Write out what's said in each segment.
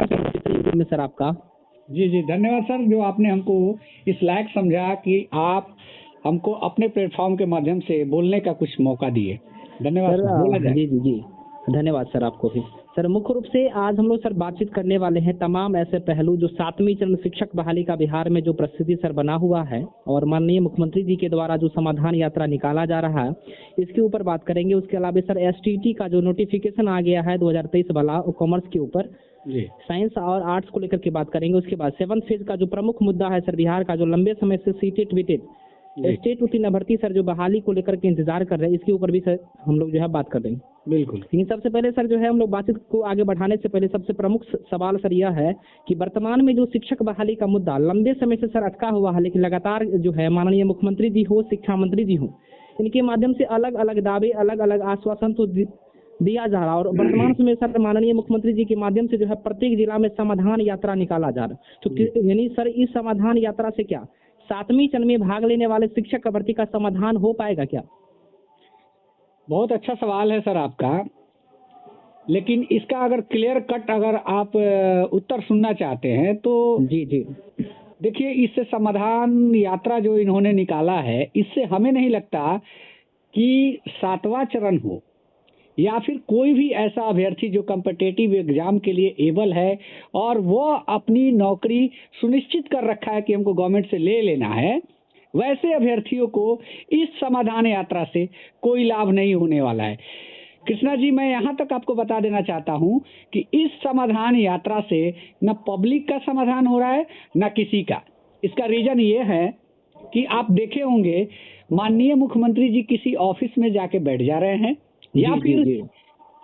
में सर आपका। जी जी, धन्यवाद सर, जो आपने हमको इस लायक समझा कि आप हमको अपने प्लेटफॉर्म के माध्यम से बोलने का कुछ मौका दिए। धन्यवाद सर, बोला जाए। जी जी जी, धन्यवाद सर आपको भी। सर मुख्य रूप से आज हम लोग सर बातचीत करने वाले हैं तमाम ऐसे पहलू जो 7वीं चरण शिक्षक बहाली का बिहार में जो परिस्थिति सर बना हुआ है और माननीय मुख्यमंत्री जी के द्वारा जो समाधान यात्रा निकाला जा रहा है इसके ऊपर बात करेंगे। उसके अलावा सर एसटीटी का जो नोटिफिकेशन आ गया है 2023 वाला कॉमर्स के ऊपर, साइंस और आर्ट्स को लेकर के बात करेंगे। उसके बाद 7th फेज का जो प्रमुख मुद्दा है सर बिहार का, जो लंबे समय से सीटेट विटेट स्टेट उत्तीर्ण अभ्यर्थी सर जो बहाली को लेकर के इंतजार कर रहे हैं, इसके ऊपर भी सर हम लोग जो है बात कर रहे हैं। बिल्कुल। लेकिन सबसे पहले सर जो है हम लोग बातचीत को आगे बढ़ाने से पहले सबसे प्रमुख सवाल सर यह है कि वर्तमान में जो शिक्षक बहाली का मुद्दा लंबे समय से सर अटका हुआ है, लेकिन लगातार जो है माननीय मुख्यमंत्री जी हो, शिक्षा मंत्री जी हो, इनके माध्यम से अलग अलग दावे, अलग अलग आश्वासन तो दिया जा रहा और वर्तमान समय सर माननीय मुख्यमंत्री जी के माध्यम से जो है प्रत्येक जिला में समाधान यात्रा निकाला जा रहा है। तो यानी सर इस समाधान यात्रा से क्या 7वीं चरण में भाग लेने वाले शिक्षक भर्ती का समाधान हो पाएगा क्या? बहुत अच्छा सवाल है सर आपका, लेकिन इसका अगर क्लियर कट अगर आप उत्तर सुनना चाहते हैं तो जी जी देखिए, इससे समाधान यात्रा जो इन्होंने निकाला है, इससे हमें नहीं लगता कि 7वां चरण हो या फिर कोई भी ऐसा अभ्यर्थी जो कॉम्पिटिटिव एग्जाम के लिए एबल है और वो अपनी नौकरी सुनिश्चित कर रखा है कि हमको गवर्नमेंट से ले लेना है, वैसे अभ्यर्थियों को इस समाधान यात्रा से कोई लाभ नहीं होने वाला है। कृष्णा जी, मैं यहाँ तक आपको बता देना चाहता हूँ कि इस समाधान यात्रा से न पब्लिक का समाधान हो रहा है न किसी का। इसका रीजन ये है कि आप देखे होंगे माननीय मुख्यमंत्री जी किसी ऑफिस में जाके बैठ जा रहे हैं या फिर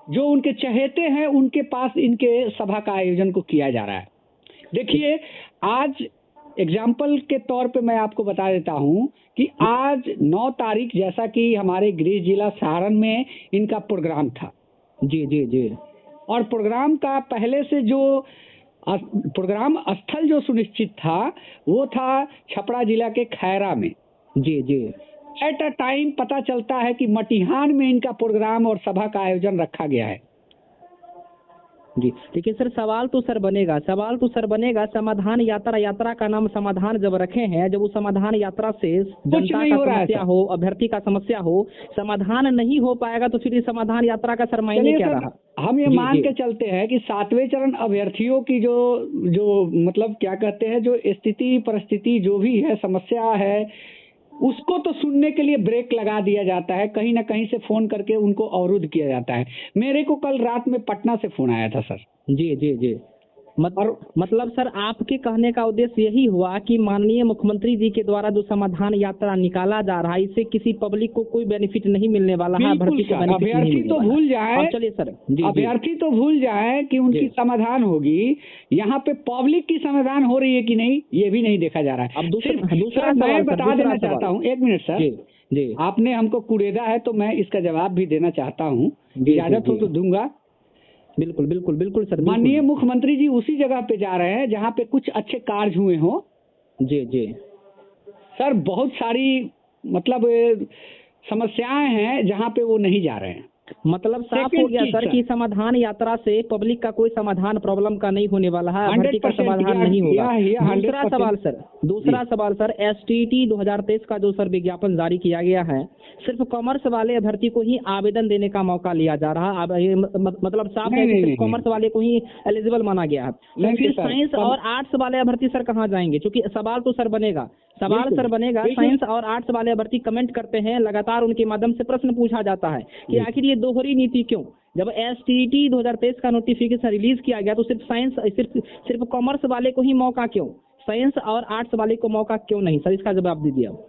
जो उनके चहेते हैं उनके पास इनके सभा का आयोजन को किया जा रहा है। देखिए, आज एग्जाम्पल के तौर पे मैं आपको बता देता हूं कि आज 9 तारीख जैसा कि हमारे गृह जिला सारण में इनका प्रोग्राम था। जी जी जी, और प्रोग्राम का पहले से जो प्रोग्राम स्थल जो सुनिश्चित था वो था छपरा जिला के खैरा में। जी जी, एट अ टाइम पता चलता है कि मटिहान में इनका प्रोग्राम और सभा का आयोजन रखा गया है। जी, लेकिन सर सवाल तो सर बनेगा समाधान यात्रा का नाम समाधान जब रखे हैं, जब उस समाधान यात्रा से जनता का समस्या हो, अभ्यर्थी का समस्या हो, समाधान नहीं हो पाएगा तो फिर इस समाधान यात्रा का सर मायने क्या रहा? हम ये मान के चलते हैं कि 7वें चरण अभ्यर्थियों की जो मतलब क्या कहते हैं, जो स्थिति परिस्थिति जो भी है, समस्या है, उसको तो सुनने के लिए ब्रेक लगा दिया जाता है, कहीं ना कहीं से फोन करके उनको अवरुद्ध किया जाता है। मेरे को कल रात में पटना से फोन आया था सर। जी जी जी, मतलब सर आपके कहने का उद्देश्य यही हुआ कि माननीय मुख्यमंत्री जी के द्वारा जो समाधान यात्रा निकाला जा रहा है इससे किसी पब्लिक को कोई बेनिफिट नहीं मिलने वाला है, अभ्यर्थी तो भूल जाए। चलिए सर, अभ्यर्थी तो भूल जाए कि उनकी समाधान होगी, यहाँ पे पब्लिक की समाधान हो रही है कि नहीं ये भी नहीं देखा जा रहा है। अब दूसरा मैं बता देना चाहता हूँ, 1 मिनट सर। जी, आपने हमको कुरेदा है तो मैं इसका जवाब भी देना चाहता हूँ, इजाजत हो तो दूंगा। बिल्कुल बिल्कुल बिल्कुल सर। माननीय मुख्यमंत्री जी उसी जगह पे जा रहे हैं जहाँ पे कुछ अच्छे कार्य हुए हों। जी जी सर, बहुत सारी मतलब समस्याएं हैं जहाँ पे वो नहीं जा रहे हैं। मतलब साफ हो गया सर कि समाधान यात्रा से पब्लिक का कोई समाधान प्रॉब्लम का नहीं होने वाला है, अभ्यर्थी का समाधान नहीं होगा। दूसरा सवाल सर एसटीटी 2023 का जो सर विज्ञापन जारी किया गया है, सिर्फ कॉमर्स वाले अभ्यर्थी को ही आवेदन देने का मौका लिया जा रहा है। मतलब साफ है कि सिर्फ कॉमर्स वाले को ही एलिजिबल माना गया है। तो फिर साइंस और आर्ट्स वाले अभ्यर्थी सर कहाँ जाएंगे? क्योंकि सवाल तो सर बनेगा, साइंस और आर्ट्स वाले अभ्यर्थी कमेंट करते हैं, लगातार उनके माध्यम से प्रश्न पूछा जाता है कि आखिर ये दोहरी नीति क्यों? जब एसटीटी 2023 का नोटिफिकेशन रिलीज किया गया तो सिर्फ कॉमर्स वाले को ही मौका क्यों, साइंस और आर्ट्स वाले को मौका क्यों नहीं? सर इसका जवाब दीजिए आप।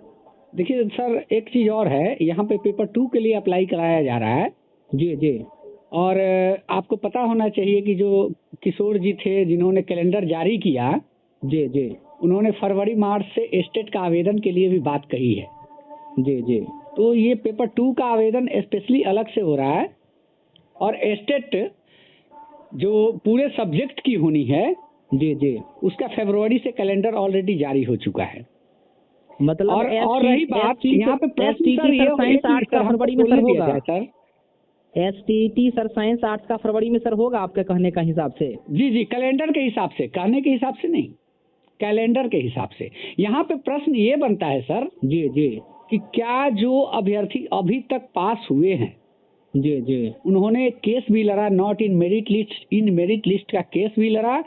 देखिए सर, एक चीज और है, यहाँ पे पेपर 2 के लिए अप्लाई कराया जा रहा है। जी जी, और आपको पता होना चाहिए कि जो किशोर जी थे जिन्होंने कैलेंडर जारी किया, जी जी, उन्होंने फरवरी मार्च से स्टेट का आवेदन के लिए भी बात कही है। जी जी, तो ये पेपर 2 का आवेदन स्पेशली अलग से हो रहा है और स्टेट जो पूरे सब्जेक्ट की होनी है, जी जी, उसका फरवरी से कैलेंडर ऑलरेडी जारी हो चुका है। मतलब और रही बात यहाँ पे साइंस आर्ट्स का फरवरी में सर होगा sir. STT sir science arts का फरवरी में सर होगा आपके कहने का हिसाब से? जी जी, कैलेंडर के हिसाब से, कहने के हिसाब से नहीं, कैलेंडर के हिसाब से। यहाँ पे प्रश्न ये बनता है सर जी जी कि क्या जो अभ्यर्थी अभी तक पास हुए हैं, जी जी उन्होंने केस भी लड़ा, not in merit list, in merit list का केस भी लड़ा,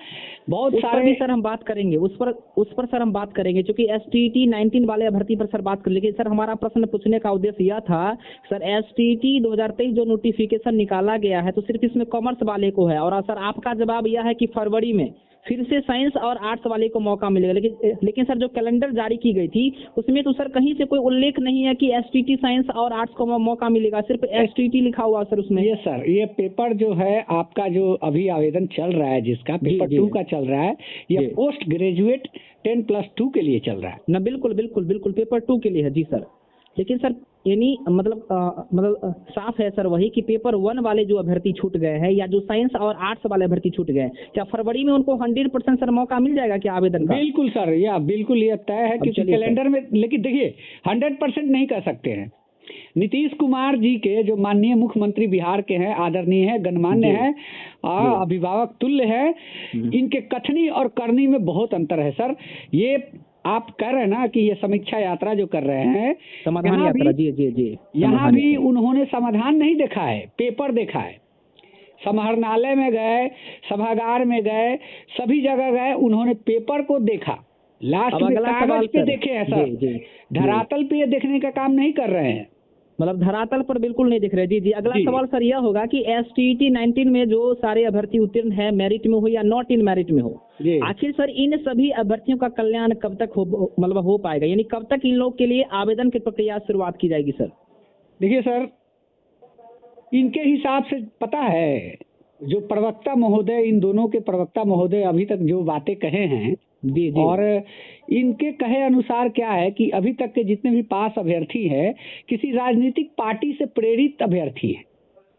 बहुत उस पर सारे। भी सर हम बात करेंगे, उस पर सर हम बात करेंगे, क्योंकि STT 19 वाले भर्ती पर सर बात कर, लेकिन सर हमारा प्रश्न पूछने का उद्देश्य यह था सर, STT 2023 जो नोटिफिकेशन निकाला गया है तो सिर्फ इसमें कॉमर्स वाले को है, और सर आपका जवाब यह है कि फरवरी में फिर से साइंस और आर्ट्स वाले को मौका मिलेगा, लेकिन सर जो कैलेंडर जारी की गई थी उसमें तो सर कहीं से कोई उल्लेख नहीं है कि STT साइंस और आर्ट्स को मौका मिलेगा, सिर्फ STT लिखा हुआ सर उसमें। ये सर, ये पेपर जो है आपका, जो अभी आवेदन चल रहा है जिसका पेपर 2 का चल रहा है, ये पोस्ट ग्रेजुएट 10+2 के लिए चल रहा है ना? बिल्कुल बिल्कुल बिल्कुल, पेपर 2 के लिए है जी सर। लेकिन सर यानी मतलब साफ है सर वही कि पेपर 1 वाले जो अभ्यर्थी छूट गए हैं, या जो साइंस और आर्ट्स वाले अभ्यर्थी छूट गए, क्या फरवरी में उनको 100% सर मौका मिल जाएगा क्या आवेदन का? बिल्कुल सर, या बिल्कुल ये तय है, क्योंकि कैलेंडर में, लेकिन देखिए 100% नहीं कह सकते हैं। नीतीश कुमार जी के जो माननीय मुख्यमंत्री बिहार के हैं, आदरणीय है, गणमान्य है, अभिभावक तुल्य है, इनके कथनी और करनी में बहुत अंतर है सर। ये आप कह रहे हैं ना कि ये समीक्षा यात्रा जो कर रहे हैं, समाधान यात्रा, जी जी जी, यहाँ भी उन्होंने समाधान नहीं देखा है, पेपर देखा है। समाहरणालय में गए, सभागार में गए, सभी जगह गए, उन्होंने पेपर को देखा, लास्ट में कागज पे देखे हैं सर, धरातल पे ये देखने का काम नहीं कर रहे हैं, मतलब धरातल पर बिल्कुल नहीं दिख रहे। जी जी, अगला सवाल सर यह होगा कि STT 19 में जो सारे अभ्यर्थी उत्तीर्ण है, मेरिट में हो या नॉट इन मेरिट में हो, आखिर सर इन सभी अभ्यर्थियों का कल्याण कब तक हो पाएगा, यानी कब तक इन लोग के लिए आवेदन की प्रक्रिया शुरुआत की जाएगी सर? देखिए सर, इनके हिसाब से पता है, जो प्रवक्ता महोदय, इन दोनों के प्रवक्ता महोदय अभी तक जो बातें कहे हैं, जी जी, और इनके कहे अनुसार क्या है कि अभी तक के जितने भी पास अभ्यर्थी हैं, किसी राजनीतिक पार्टी से प्रेरित अभ्यर्थी हैं।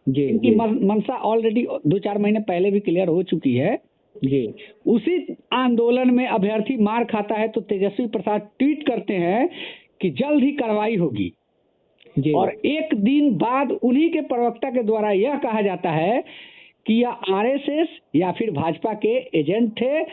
जी, इनकी मंशा ऑलरेडी 2-4 महीने पहले भी क्लियर हो चुकी है। जी, उसी आंदोलन में अभ्यर्थी मार खाता है तो तेजस्वी प्रसाद ट्वीट करते हैं कि जल्द ही कार्रवाई होगी, और एक दिन बाद उन्हीं के प्रवक्ता के द्वारा यह कहा जाता है कि यह RSS या फिर भाजपा के एजेंट थे,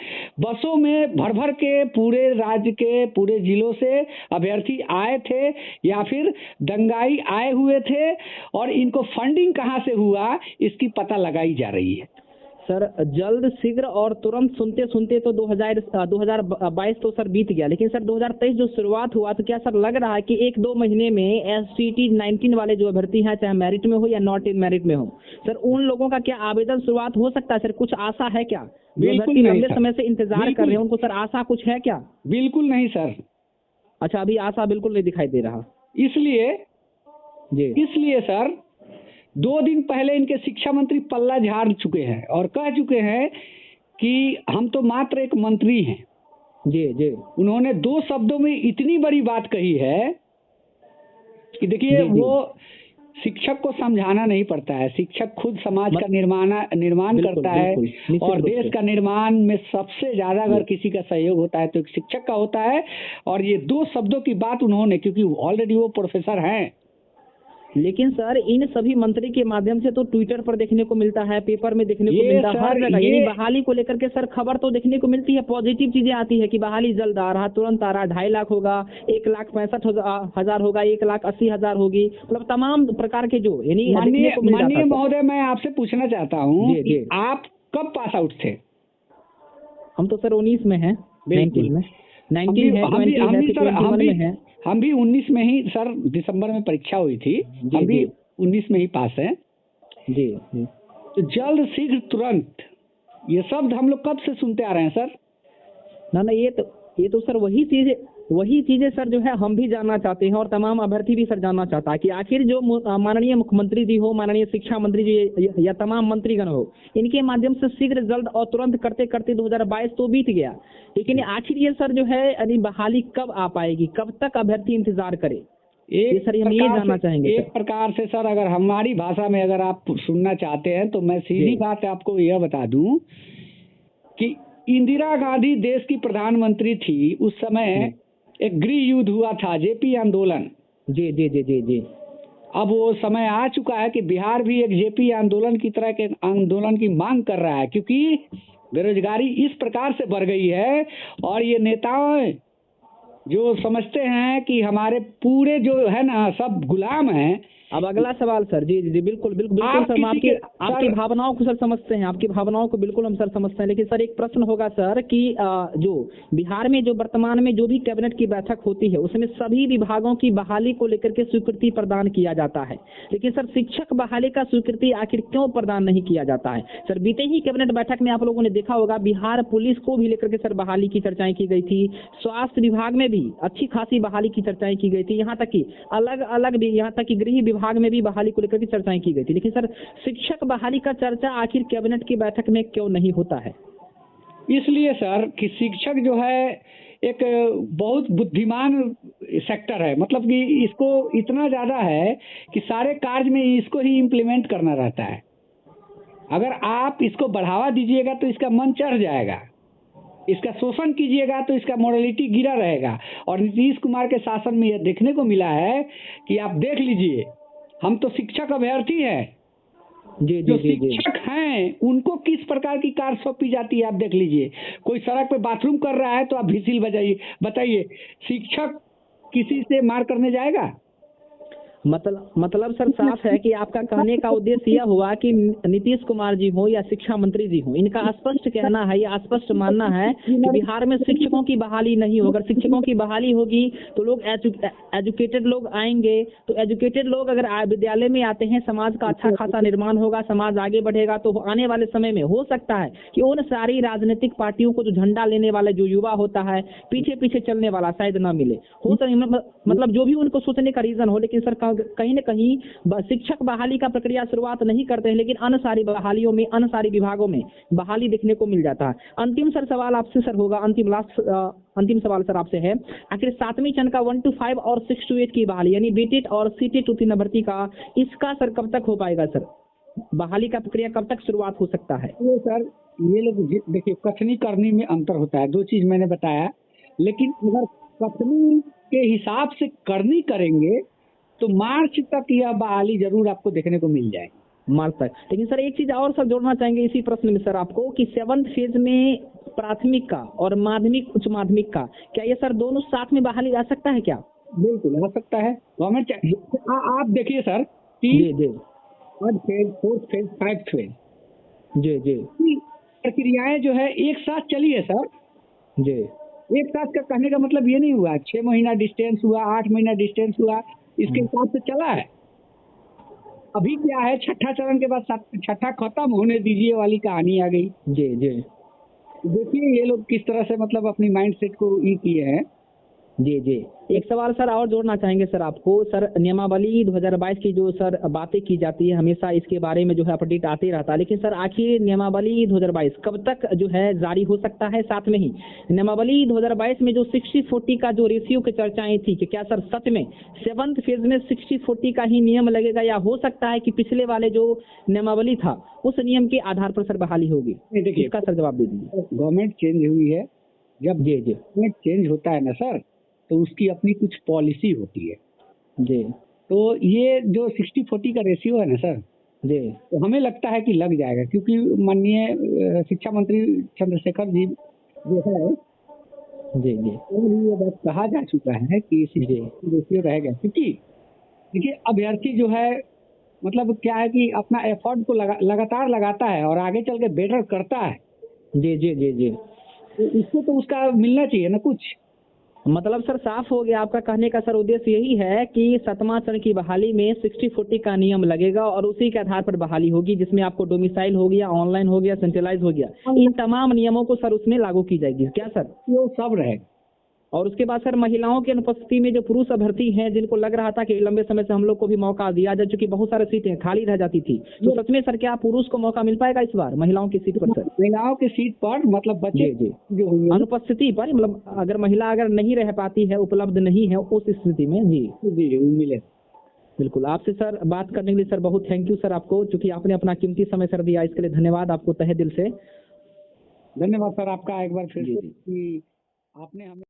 बसों में भर भर के पूरे राज्य के पूरे जिलों से अभ्यर्थी आए थे, या फिर दंगाई आए हुए थे, और इनको फंडिंग कहां से हुआ इसकी पता लगाई जा रही है। सर जल्द, शीघ्र और तुरंत सुनते सुनते तो 2022 तो सर बीत गया, लेकिन सर 2023 जो शुरुआत हुआ, तो क्या सर लग रहा है कि 1-2 महीने में STT 19 वाले जो अभ्यर्थी हैं, चाहे मेरिट में हो या नॉट इन मेरिट में हो, सर उन लोगों का क्या आवेदन शुरुआत हो सकता है सर? कुछ आशा है क्या? बिल्कुल लंबे समय से इंतजार कर रहे हैं, उनको सर आशा कुछ है क्या? बिल्कुल नहीं सर। अच्छा, अभी आशा बिल्कुल नहीं दिखाई दे रहा। इसलिए सर 2 दिन पहले इनके शिक्षा मंत्री पल्ला झाड़ चुके हैं और कह चुके हैं कि हम तो मात्र एक मंत्री हैं। जी जी, उन्होंने 2 शब्दों में इतनी बड़ी बात कही है कि देखिए, वो शिक्षक को समझाना नहीं पड़ता है, शिक्षक खुद समाज का निर्माण करता है, और देश का निर्माण में सबसे ज्यादा अगर किसी का सहयोग होता है तो एक शिक्षक का होता है। और ये 2 शब्दों की बात उन्होंने, क्योंकि ऑलरेडी वो प्रोफेसर हैं, लेकिन सर इन सभी मंत्री के माध्यम से तो ट्विटर पर देखने को मिलता है, पेपर में देखने को मिलता है, हर जगह, यानी बहाली को लेकर के सर खबर तो देखने को मिलती है, पॉजिटिव चीजें आती है कि बहाली जल्द आ रहा, तुरंत आ रहा, 2.5 लाख होगा, 1,65,000 होगा, 1,80,000 होगी, मतलब तमाम प्रकार के जो यानी माननीय महोदय, मैं आपसे पूछना चाहता हूँ, आप कब पास आउट थे? हम तो सर 19 में है, 19 में, 19 है, 20 है, हम भी 19 में ही सर, दिसंबर में परीक्षा हुई थी, हम भी 19 में ही पास हैं। जी, तो जल्द, शीघ्र, तुरंत, ये शब्द हम लोग कब से सुनते आ रहे हैं सर? ना ये तो सर वही चीजें सर जो है हम भी जानना चाहते हैं, और तमाम अभ्यर्थी भी सर जानना चाहता है कि आखिर जो माननीय मुख्यमंत्री जी हो, माननीय शिक्षा मंत्री जी या तमाम मंत्रीगण हो, इनके माध्यम से शीघ्र, जल्द और तुरंत करते करते 2022 तो बीत गया, लेकिन आखिर ये सर जो है यानी बहाली कब आ पाएगी, कब तक अभ्यर्थी इंतजार करे, ये सर हम ये जानना चाहेंगे। एक प्रकार से सर, अगर हमारी भाषा में अगर आप सुनना चाहते हैं तो मैं सीधी बात आपको यह बता दूं कि इंदिरा गांधी देश की प्रधानमंत्री थी, उस समय एक गृह युद्ध हुआ था, जेपी आंदोलन। जी जी जी जी जी, अब वो समय आ चुका है कि बिहार भी एक जेपी आंदोलन की तरह के आंदोलन की मांग कर रहा है, क्योंकि बेरोजगारी इस प्रकार से बढ़ गई है और ये नेताओं जो समझते हैं कि हमारे पूरे जो है ना सब गुलाम हैं। अब अगला सवाल सर, जी जी जी, बिल्कुल बिल्कुल बिल्कुल सर, हम आपकी भावनाओं को सर समझते हैं, आपकी भावनाओं को बिल्कुल हम सर समझते हैं, लेकिन सर एक प्रश्न होगा सर कि जो बिहार में जो वर्तमान में जो भी कैबिनेट की बैठक होती है उसमें सभी विभागों की बहाली को लेकर के स्वीकृति प्रदान किया जाता है, लेकिन सर शिक्षक बहाली का स्वीकृति आखिर क्यों प्रदान नहीं किया जाता है? सर बीते ही कैबिनेट बैठक में आप लोगों ने देखा होगा बिहार पुलिस को भी लेकर के सर बहाली की चर्चाएं की गई थी, स्वास्थ्य विभाग में भी अच्छी खासी बहाली की चर्चाएं की गई थी, यहाँ तक कि अलग अलग भी, यहाँ तक कि गृह विभाग में भी बहाली को लेकर के चर्चाएं की गई थी, लेकिन सर शिक्षक बहाली का चर्चा आखिर कैबिनेट की बैठक में क्यों नहीं होता है? इसलिए सर कि शिक्षक जो है एक बहुत बुद्धिमान सेक्टर है, मतलब कि इसको इतना ज़्यादा है कि सारे कार्य में इसको ही इम्प्लीमेंट करना रहता है। अगर आप इसको बढ़ावा दीजिएगा तो इसका मन चढ़ जाएगा, इसका शोषण कीजिएगा तो इसका मोरालिटी गिरा रहेगा। और नीतीश कुमार के शासन में यह देखने को मिला है कि आप देख लीजिए, हम तो शिक्षक अभ्यर्थी हैं, जी जो जी जी शिक्षक हैं उनको किस प्रकार की कार सौंपी जाती है आप देख लीजिए। कोई सड़क पे बाथरूम कर रहा है तो आप व्हिसिल बजाइए, बताइए शिक्षक किसी से मार करने जाएगा? मतलब सर साफ है कि आपका कहने का उद्देश्य यह हुआ कि नीतीश कुमार जी हो या शिक्षा मंत्री जी हो, इनका स्पष्ट कहना है या स्पष्ट मानना है कि बिहार में शिक्षकों की बहाली नहीं होगी। अगर शिक्षकों की बहाली होगी तो लोग एजुकेटेड लोग आएंगे, तो एजुकेटेड लोग अगर विद्यालय में आते हैं समाज का अच्छा खासा निर्माण होगा, समाज आगे बढ़ेगा। तो आने वाले समय में हो सकता है कि उन सारी राजनीतिक पार्टियों को जो झंडा लेने वाले जो युवा होता है, पीछे पीछे चलने वाला शायद ना मिले, हो मतलब जो भी उनको सोचने का रीजन हो, लेकिन सर कहीं न कहीं शिक्षक बहाली का प्रक्रिया शुरुआत नहीं करते हैं, लेकिन अन्य सारी बहालियों में, अन्य सारी विभागों में बहाली देखने को मिल जाता है। अंतिम सर सवाल आपसे सर होगा, अंतिम सवाल सर आपसे है, आखिर 7वीं चरण का 1 to 5 और 6 to 8 की बहाली यानी बीटेट और सीटेट उत्तीर्ण भर्ती का, इसका सर कब तक हो पाएगा? सर बहाली का प्रक्रिया कब तक शुरुआत हो सकता है? ये सर ये लोग देखिए, कथनी करनी में अंतर होता है, 2 चीज मैंने बताया, लेकिन अगर कथनी के हिसाब से करनी करेंगे तो मार्च तक यह बहाली जरूर आपको देखने को मिल जाएगी, मार्च तक। लेकिन सर एक चीज और सर जोड़ना चाहेंगे इसी प्रश्न में सर आपको कि 7th फेज में प्राथमिक का और माध्यमिक उच्च माध्यमिक का, क्या ये सर दोनों साथ में बहाली आ सकता है क्या? बिल्कुल आ सकता है। गवर्नमेंट आप देखिए सर, जी जी 3rd phase, 4th phase, 5th phase, जी जी प्रक्रियाएं जो है एक साथ चली है सर। जी एक साथ का कहने का मतलब ये नहीं हुआ 6 महीना डिस्टेंस हुआ, 8 महीना डिस्टेंस हुआ, इसके हिसाब से चला है। अभी क्या है, छठा चरण के बाद छठा खत्म होने दीजिए वाली कहानी आ गई। जी जी देखिए ये लोग किस तरह से मतलब अपनी माइंड सेट को ये किए हैं। जी जी एक सवाल सर और जोड़ना चाहेंगे सर आपको, सर नियमावली 2022 की जो सर बातें की जाती है हमेशा इसके बारे में जो है अपडेट आते रहता है, लेकिन सर आखिर नियमावली 2022 कब तक जो है जारी हो सकता है? साथ में ही नियमावली 2022 में जो 60-40 का जो रेशियो की चर्चाएं थी कि क्या सर सच में 7th फेज में 60-40 का ही नियम लगेगा, या हो सकता है कि पिछले वाले जो नियमावली था उस नियम के आधार पर सर बहाली होगी? देखिए इसका सर जवाब दे दीजिए। गवर्नमेंट चेंज हुई है, जब जी जी गवर्नमेंट चेंज होता है ना सर, तो उसकी अपनी कुछ पॉलिसी होती है। जी तो ये जो 60-40 का रेशियो है ना सर, जी तो हमें लगता है कि लग जाएगा, क्योंकि माननीय शिक्षा मंत्री चंद्रशेखर जी जो है जी जी ये बात कहा जा चुका है कि 60 रेशियो रहेगा, क्योंकि देखिए अभ्यर्थी जो है मतलब क्या है कि अपना एफर्ट को लगातार लगाता है और आगे चल के बेटर करता है। जी जी जी जी तो इसको तो उसका मिलना चाहिए ना कुछ। मतलब सर साफ हो गया, आपका कहने का सर उद्देश्य यही है कि 7वां चरण की बहाली में 60-40 का नियम लगेगा और उसी के आधार पर बहाली होगी, जिसमें आपको डोमिसाइल हो गया, ऑनलाइन हो गया, सेंट्रलाइज हो गया, इन तमाम नियमों को सर उसमें लागू की जाएगी क्या सर? वो सब रहेगा। और उसके बाद सर महिलाओं की अनुपस्थिति में जो पुरुष अभ्यर्थी हैं जिनको लग रहा था कि लंबे समय से हम लोग को भी मौका दिया जाए, चूंकि बहुत सारे सीटें खाली रह जाती थी, तो सच में सर क्या पुरुष को मौका मिल पाएगा इस बार महिलाओं की सीट पर? सर महिलाओं की सीट पर मतलब बच्चे जी जो हुई अनुपस्थिति पर, मतलब अगर महिला अगर नहीं रह पाती है, उपलब्ध नहीं है उस स्थिति में, जी जी मिले। बिल्कुल। आपसे सर बात करने के लिए सर बहुत थैंक यू सर आपको, क्योंकि आपने अपना कीमती समय सर दिया, इसके लिए धन्यवाद आपको तहे दिल से। धन्यवाद सर आपका एक बार फिर से कि आपने हमें